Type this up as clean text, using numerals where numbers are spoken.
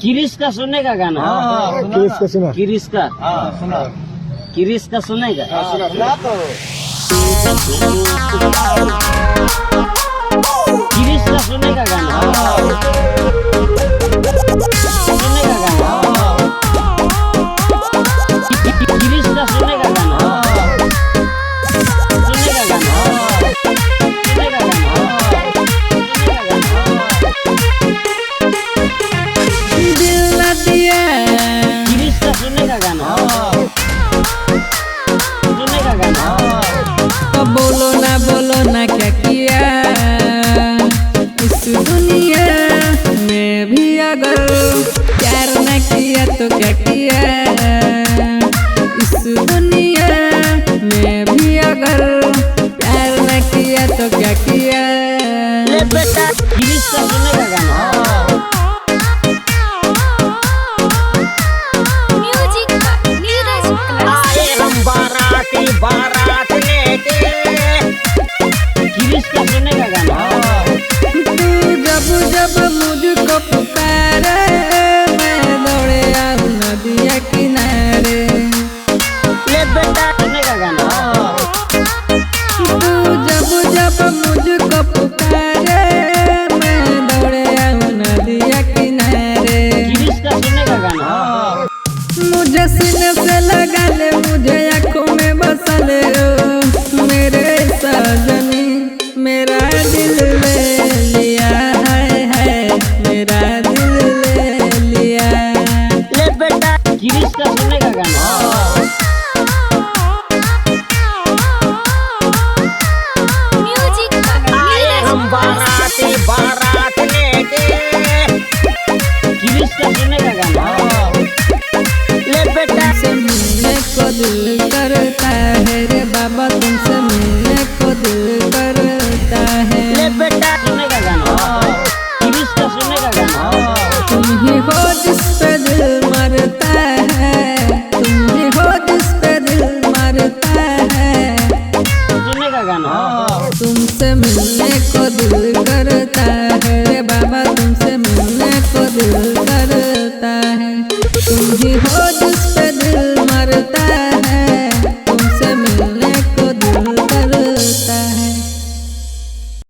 किरिश का सुनेगा गाना? किरिश का सुना? किरिश का सुना किरिश का सुनेगा? सुना तो किरिश का सुनेगा गाना? सुनेगा गाना? किरिश का सुनेगा गाना? सुनेगा गाना? सुनेगा गाना? दिल न दिया किरिश का सुनेगा गाना? सुनेगा गाना? तो बोलो ना क्या किया इस दुनिया में भी, अगर प्यार न किया तो क्या किया इस दुनिया में भी, अगर प्यार न किया तो क्या किया। ले बेटा